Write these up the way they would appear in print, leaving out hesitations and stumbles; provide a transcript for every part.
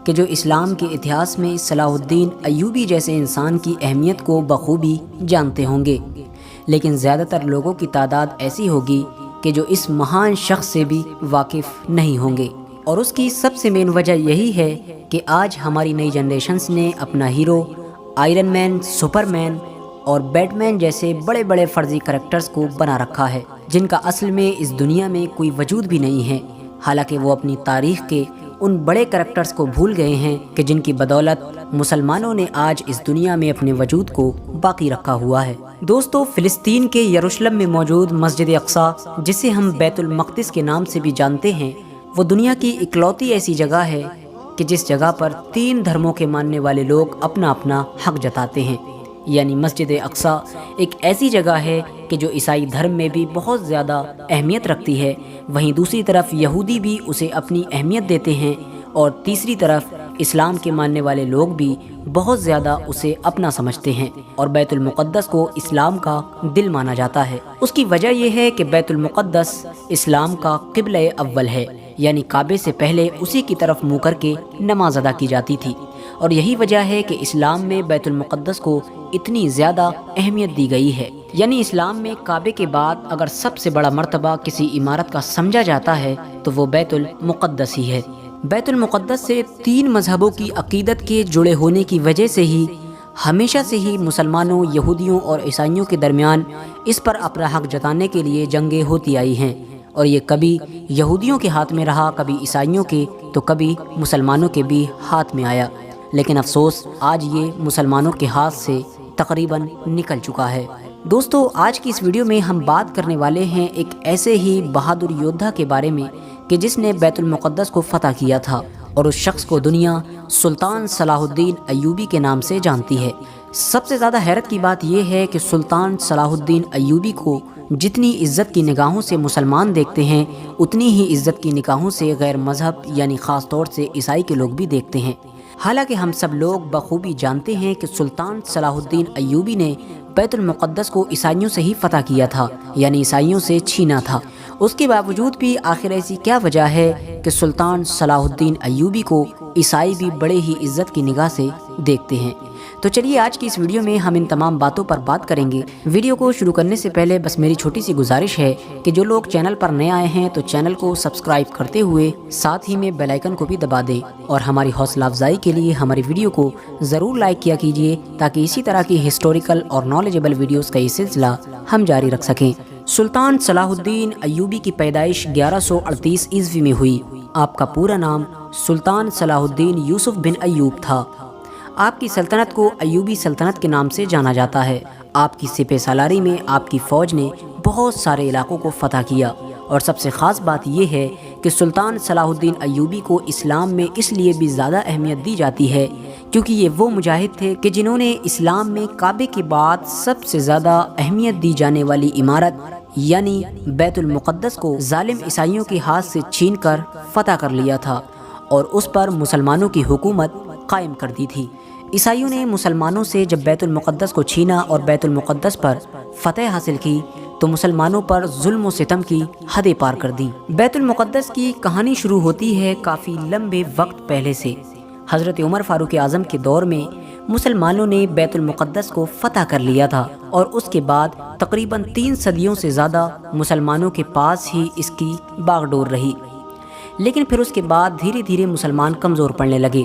کہ جو اسلام کے اتہاس میں صلاح الدین ایوبی جیسے انسان کی اہمیت کو بخوبی جانتے ہوں گے، لیکن زیادہ تر لوگوں کی تعداد ایسی ہوگی کہ جو اس مہان شخص سے بھی واقف نہیں ہوں گے۔ اور اس کی سب سے مین وجہ یہی ہے کہ آج ہماری نئی جنریشنز نے اپنا ہیرو آئرن مین، سپر مین اور بیٹ مین جیسے بڑے بڑے فرضی کریکٹرز کو بنا رکھا ہے، جن کا اصل میں اس دنیا میں کوئی وجود بھی نہیں ہے، حالانکہ وہ اپنی تاریخ کے ان بڑے کریکٹرز کو بھول گئے ہیں کہ جن کی بدولت مسلمانوں نے آج اس دنیا میں اپنے وجود کو باقی رکھا ہوا ہے۔ دوستو، فلسطین کے یروشلم میں موجود مسجد اقصیٰ، جسے ہم بیت المقدس کے نام سے بھی جانتے ہیں، وہ دنیا کی اکلوتی ایسی جگہ ہے کہ جس جگہ پر 3 دھرموں کے ماننے والے لوگ اپنا اپنا حق جتاتے ہیں۔ یعنی مسجد اقصیٰ ایک ایسی جگہ ہے کہ جو عیسائی دھرم میں بھی بہت زیادہ اہمیت رکھتی ہے، وہیں دوسری طرف یہودی بھی اسے اپنی اہمیت دیتے ہیں، اور تیسری طرف اسلام کے ماننے والے لوگ بھی بہت زیادہ اسے اپنا سمجھتے ہیں، اور بیت المقدس کو اسلام کا دل مانا جاتا ہے۔ اس کی وجہ یہ ہے کہ بیت المقدس اسلام کا قبلہ اول ہے، یعنی کعبے سے پہلے اسی کی طرف منہ کر کے نماز ادا کی جاتی تھی، اور یہی وجہ ہے کہ اسلام میں بیت المقدس کو اتنی زیادہ اہمیت دی گئی ہے۔ یعنی اسلام میں کعبے کے بعد اگر سب سے بڑا مرتبہ کسی عمارت کا سمجھا جاتا ہے تو وہ بیت المقدس ہی ہے۔ بیت المقدس سے 3 مذہبوں کی عقیدت کے جڑے ہونے کی وجہ سے ہی ہمیشہ سے ہی مسلمانوں، یہودیوں اور عیسائیوں کے درمیان اس پر اپنا حق جتانے کے لیے جنگیں ہوتی آئی ہیں، اور یہ کبھی یہودیوں کے ہاتھ میں رہا، کبھی عیسائیوں کے، تو کبھی مسلمانوں کے بھی ہاتھ میں آیا، لیکن افسوس آج یہ مسلمانوں کے ہاتھ سے تقریباً نکل چکا ہے۔ دوستو، آج کی اس ویڈیو میں ہم بات کرنے والے ہیں ایک ایسے ہی بہادر یودھا کے بارے میں کہ جس نے بیت المقدس کو فتح کیا تھا، اور اس شخص کو دنیا سلطان صلاح الدین ایوبی کے نام سے جانتی ہے۔ سب سے زیادہ حیرت کی بات یہ ہے کہ سلطان صلاح الدین ایوبی کو جتنی عزت کی نگاہوں سے مسلمان دیکھتے ہیں، اتنی ہی عزت کی نگاہوں سے غیر مذہب یعنی خاص طور سے عیسائی کے لوگ بھی دیکھتے ہیں۔ حالانکہ ہم سب لوگ بخوبی جانتے ہیں کہ سلطان صلاح الدین ایوبی نے بیت المقدس کو عیسائیوں سے ہی فتح کیا تھا، یعنی عیسائیوں سے چھینا تھا۔ اس کے باوجود بھی آخر ایسی کیا وجہ ہے کہ سلطان صلاح الدین ایوبی کو عیسائی بھی بڑے ہی عزت کی نگاہ سے دیکھتے ہیں؟ تو چلیے آج کی اس ویڈیو میں ہم ان تمام باتوں پر بات کریں گے۔ ویڈیو کو شروع کرنے سے پہلے بس میری چھوٹی سی گزارش ہے کہ جو لوگ چینل پر نئے آئے ہیں تو چینل کو سبسکرائب کرتے ہوئے ساتھ ہی میں بیل آئیکن کو بھی دبا دیں، اور ہماری حوصلہ افزائی کے لیے ہماری ویڈیو کو ضرور لائک کیا کیجیے تاکہ اسی طرح کی ہسٹوریکل اور نالجبل ویڈیوز کا یہ سلسلہ ہم جاری رکھ سکیں۔ سلطان صلاح الدین ایوبی کی پیدائش 1138 عیسوی میں ہوئی۔ آپ کا پورا نام سلطان صلاح الدین یوسف بن ایوب تھا۔ آپ کی سلطنت کو ایوبی سلطنت کے نام سے جانا جاتا ہے۔ آپ کی سپہ سالاری میں آپ کی فوج نے بہت سارے علاقوں کو فتح کیا، اور سب سے خاص بات یہ ہے کہ سلطان صلاح الدین ایوبی کو اسلام میں اس لیے بھی زیادہ اہمیت دی جاتی ہے کیونکہ یہ وہ مجاہد تھے کہ جنہوں نے اسلام میں کعبے کے بعد سب سے زیادہ اہمیت دی جانے والی عمارت یعنی بیت المقدس کو ظالم عیسائیوں کے ہاتھ سے چھین کر فتح کر لیا تھا، اور اس پر مسلمانوں کی حکومت قائم کر دی تھی۔ عیسائیوں نے مسلمانوں سے جب بیت المقدس کو چھینا اور بیت المقدس پر فتح حاصل کی تو مسلمانوں پر ظلم و ستم کی حدیں پار کر دی۔ بیت المقدس کی کہانی شروع ہوتی ہے کافی لمبے وقت پہلے سے۔ حضرت عمر فاروق اعظم کے دور میں مسلمانوں نے بیت المقدس کو فتح کر لیا تھا، اور اس کے بعد تقریباً 3 صدیوں سے زیادہ مسلمانوں کے پاس ہی اس کی باغ ڈور رہی۔ لیکن پھر اس کے بعد دھیرے دھیرے مسلمان کمزور پڑنے لگے،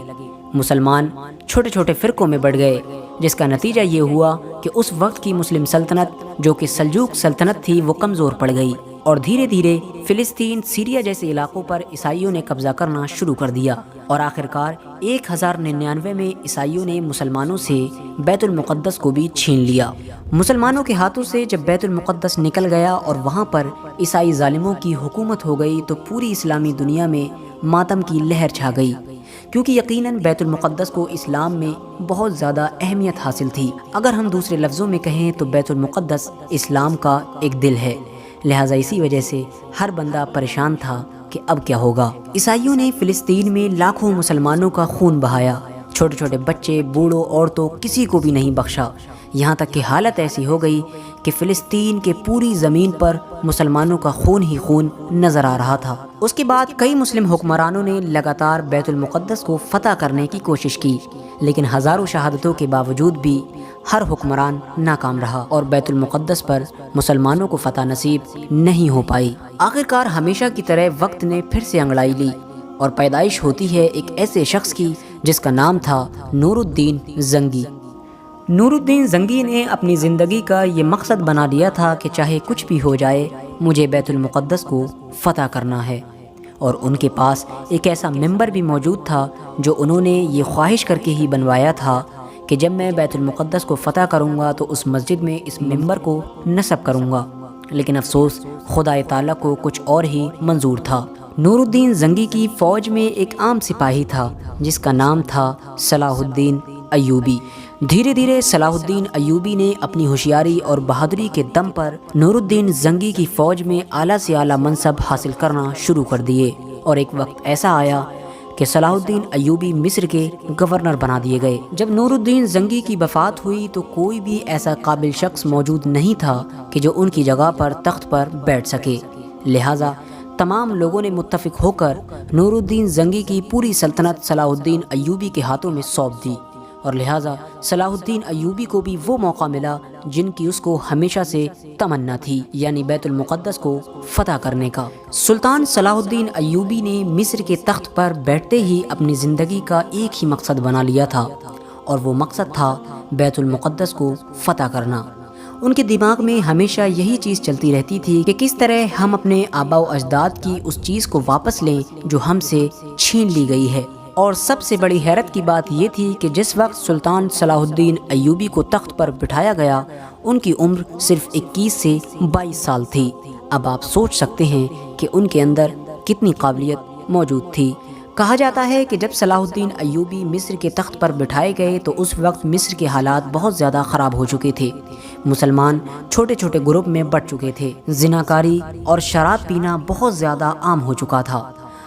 مسلمان چھوٹے چھوٹے فرقوں میں بڑھ گئے، جس کا نتیجہ یہ ہوا کہ اس وقت کی مسلم سلطنت جو کہ سلجوق سلطنت تھی وہ کمزور پڑ گئی، اور دھیرے دھیرے فلسطین، سیریا جیسے علاقوں پر عیسائیوں نے قبضہ کرنا شروع کر دیا، اور آخرکار 1099 میں عیسائیوں نے مسلمانوں سے بیت المقدس کو بھی چھین لیا۔ مسلمانوں کے ہاتھوں سے جب بیت المقدس نکل گیا اور وہاں پر عیسائی ظالموں کی حکومت ہو گئی تو پوری اسلامی دنیا میں ماتم کی لہر چھا گئی، کیونکہ یقیناً بیت المقدس کو اسلام میں بہت زیادہ اہمیت حاصل تھی۔ اگر ہم دوسرے لفظوں میں کہیں تو بیت المقدس اسلام کا ایک دل ہے، لہٰذا اسی وجہ سے ہر بندہ پریشان تھا کہ اب کیا ہوگا۔ عیسائیوں نے فلسطین میں لاکھوں مسلمانوں کا خون بہایا، چھوٹے چھوٹے بچے، بوڑھوں، عورتوں، کسی کو بھی نہیں بخشا، یہاں تک کہ حالت ایسی ہو گئی کہ فلسطین کے پوری زمین پر مسلمانوں کا خون ہی خون نظر آ رہا تھا۔ اس کے بعد کئی مسلم حکمرانوں نے لگاتار بیت المقدس کو فتح کرنے کی کوشش کی، لیکن ہزاروں شہادتوں کے باوجود بھی ہر حکمران ناکام رہا اور بیت المقدس پر مسلمانوں کو فتح نصیب نہیں ہو پائی۔ آخرکار ہمیشہ کی طرح وقت نے پھر سے انگڑائی لی اور پیدائش ہوتی ہے ایک ایسے شخص کی جس کا نام تھا نور الدین زنگی۔ نور الدین زنگی نے اپنی زندگی کا یہ مقصد بنا لیا تھا کہ چاہے کچھ بھی ہو جائے مجھے بیت المقدس کو فتح کرنا ہے، اور ان کے پاس ایک ایسا ممبر بھی موجود تھا جو انہوں نے یہ خواہش کر کے ہی بنوایا تھا کہ جب میں بیت المقدس کو فتح کروں گا تو اس مسجد میں اس ممبر کو نصب کروں گا، لیکن افسوس خدا تعالیٰ کو کچھ اور ہی منظور تھا۔ نور الدین زنگی کی فوج میں ایک عام سپاہی تھا جس کا نام تھا صلاح الدین ایوبی۔ دھیرے دھیرے صلاح الدین ایوبی نے اپنی ہوشیاری اور بہادری کے دم پر نور الدین زنگی کی فوج میں اعلیٰ سے اعلیٰ منصب حاصل کرنا شروع کر دیے، اور ایک وقت ایسا آیا کہ صلاح الدین ایوبی مصر کے گورنر بنا دیے گئے۔ جب نور الدین زنگی کی وفات ہوئی تو کوئی بھی ایسا قابل شخص موجود نہیں تھا کہ جو ان کی جگہ پر تخت پر بیٹھ سکے، لہٰذا تمام لوگوں نے متفق ہو کر نور الدین زنگی کی پوری سلطنت صلاح الدین ایوبی کے ہاتھوں میں سونپ دی، اور لہٰذا صلاح الدین ایوبی کو بھی وہ موقع ملا جن کی اس کو ہمیشہ سے تمنا تھی، یعنی بیت المقدس کو فتح کرنے کا۔ سلطان صلاح الدین ایوبی نے مصر کے تخت پر بیٹھتے ہی اپنی زندگی کا ایک ہی مقصد بنا لیا تھا، اور وہ مقصد تھا بیت المقدس کو فتح کرنا۔ ان کے دماغ میں ہمیشہ یہی چیز چلتی رہتی تھی کہ کس طرح ہم اپنے آباء و اجداد کی اس چیز کو واپس لیں جو ہم سے چھین لی گئی ہے۔ اور سب سے بڑی حیرت کی بات یہ تھی کہ جس وقت سلطان صلاح الدین ایوبی کو تخت پر بٹھایا گیا ان کی عمر صرف 21 سے 22 سال تھی۔ اب آپ سوچ سکتے ہیں کہ ان کے اندر کتنی قابلیت موجود تھی۔ کہا جاتا ہے کہ جب صلاح الدین ایوبی مصر کے تخت پر بٹھائے گئے تو اس وقت مصر کے حالات بہت زیادہ خراب ہو چکے تھے۔ مسلمان چھوٹے چھوٹے گروپ میں بٹ چکے تھے، زناکاری اور شراب پینا بہت زیادہ عام ہو چکا تھا۔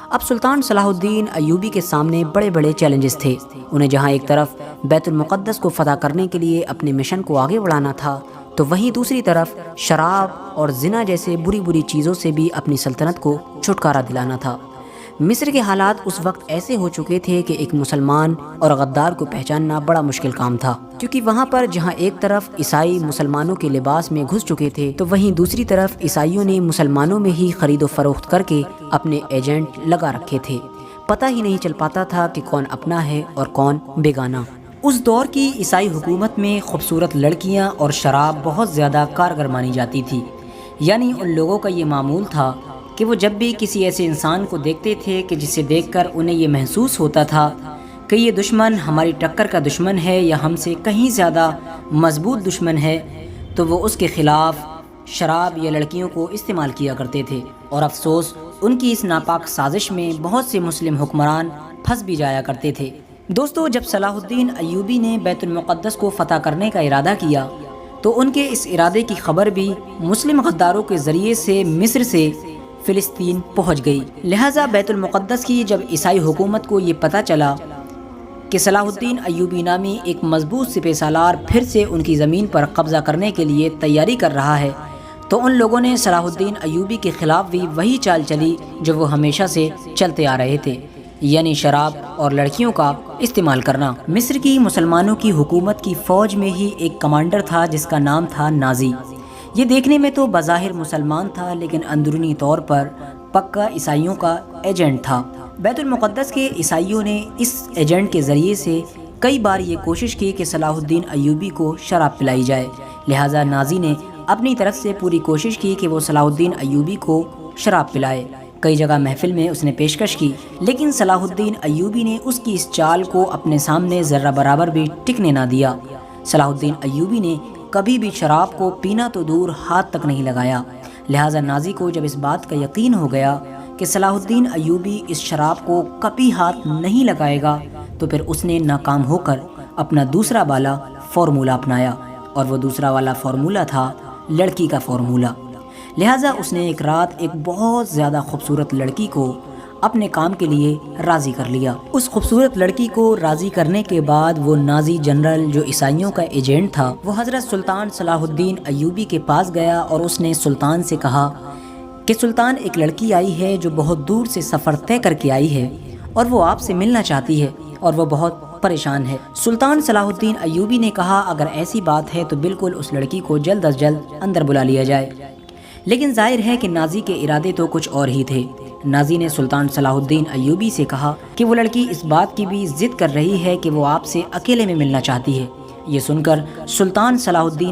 اب سلطان صلاح الدین ایوبی کے سامنے بڑے بڑے چیلنجز تھے۔ انہیں جہاں ایک طرف بیت المقدس کو فتح کرنے کے لیے اپنے مشن کو آگے بڑھانا تھا، تو وہیں دوسری طرف شراب اور زنا جیسے بری بری چیزوں سے بھی اپنی سلطنت کو چھٹکارا دلانا تھا۔ مصر کے حالات اس وقت ایسے ہو چکے تھے کہ ایک مسلمان اور غدار کو پہچاننا بڑا مشکل کام تھا، کیونکہ وہاں پر جہاں ایک طرف عیسائی مسلمانوں کے لباس میں گھس چکے تھے تو وہیں دوسری طرف عیسائیوں نے مسلمانوں میں ہی خرید و فروخت کر کے اپنے ایجنٹ لگا رکھے تھے۔ پتہ ہی نہیں چل پاتا تھا کہ کون اپنا ہے اور کون بیگانہ۔ اس دور کی عیسائی حکومت میں خوبصورت لڑکیاں اور شراب بہت زیادہ کارگر مانی جاتی تھی، یعنی ان لوگوں کا یہ معمول تھا کہ وہ جب بھی کسی ایسے انسان کو دیکھتے تھے کہ جسے دیکھ کر انہیں یہ محسوس ہوتا تھا کہ یہ دشمن ہماری ٹکر کا دشمن ہے یا ہم سے کہیں زیادہ مضبوط دشمن ہے، تو وہ اس کے خلاف شراب یا لڑکیوں کو استعمال کیا کرتے تھے۔ اور افسوس ان کی اس ناپاک سازش میں بہت سے مسلم حکمران پھنس بھی جایا کرتے تھے۔ دوستو، جب صلاح الدین ایوبی نے بیت المقدس کو فتح کرنے کا ارادہ کیا تو ان کے اس ارادے کی خبر بھی مسلم غداروں کے ذریعے سے مصر سے فلسطین پہنچ گئی۔ لہٰذا بیت المقدس کی جب عیسائی حکومت کو یہ پتہ چلا کہ صلاح الدین ایوبی نامی ایک مضبوط سپہ سالار پھر سے ان کی زمین پر قبضہ کرنے کے لیے تیاری کر رہا ہے، تو ان لوگوں نے صلاح الدین ایوبی کے خلاف بھی وہی چال چلی جو وہ ہمیشہ سے چلتے آ رہے تھے، یعنی شراب اور لڑکیوں کا استعمال کرنا۔ مصر کی مسلمانوں کی حکومت کی فوج میں ہی ایک کمانڈر تھا جس کا نام تھا نازی۔ یہ دیکھنے میں تو بظاہر مسلمان تھا لیکن اندرونی طور پر پکا عیسائیوں کا ایجنٹ تھا۔ بیت المقدس کے عیسائیوں نے اس ایجنٹ کے ذریعے سے کئی بار یہ کوشش کی کہ صلاح الدین ایوبی کو شراب پلائی جائے، لہٰذا نازی نے اپنی طرف سے پوری کوشش کی کہ وہ صلاح الدین ایوبی کو شراب پلائے۔ کئی جگہ محفل میں اس نے پیشکش کی، لیکن صلاح الدین ایوبی نے اس کی اس چال کو اپنے سامنے ذرہ برابر بھی ٹکنے نہ دیا۔ صلاح الدین ایوبی نے کبھی بھی شراب کو پینا تو دور ہاتھ تک نہیں لگایا، لہٰذا نازی کو جب اس بات کا یقین ہو گیا کہ صلاح الدین ایوبی اس شراب کو کبھی ہاتھ نہیں لگائے گا، تو پھر اس نے ناکام ہو کر اپنا دوسرا والا فارمولہ اپنایا، اور وہ دوسرا والا فارمولہ تھا لڑکی کا فارمولہ۔ لہٰذا اس نے ایک رات ایک بہت زیادہ خوبصورت لڑکی کو اپنے کام کے لیے راضی کر لیا۔ اس خوبصورت لڑکی کو راضی کرنے کے بعد وہ نازی جنرل جو عیسائیوں کا ایجنٹ تھا وہ حضرت سلطان صلاح الدین ایوبی کے پاس گیا اور اس نے سلطان سے کہا کہ سلطان ایک لڑکی آئی ہے جو بہت دور سے سفر طے کر کے آئی ہے اور وہ آپ سے ملنا چاہتی ہے اور وہ بہت پریشان ہے۔ سلطان صلاح الدین ایوبی نے کہا اگر ایسی بات ہے تو بالکل اس لڑکی کو جلد از جلد اندر بلا لیا جائے، لیکن ظاہر ہے کہ نازی کے ارادے تو کچھ اور ہی تھے۔ نازی نے سلطان صلاح الدین ایوبی سے کہا کہ وہ لڑکی اس بات کی بھی ضد کر رہی ہے کہ وہ آپ سے اکیلے میں ملنا چاہتی ہے۔ یہ سن کر سلطان صلاح الدین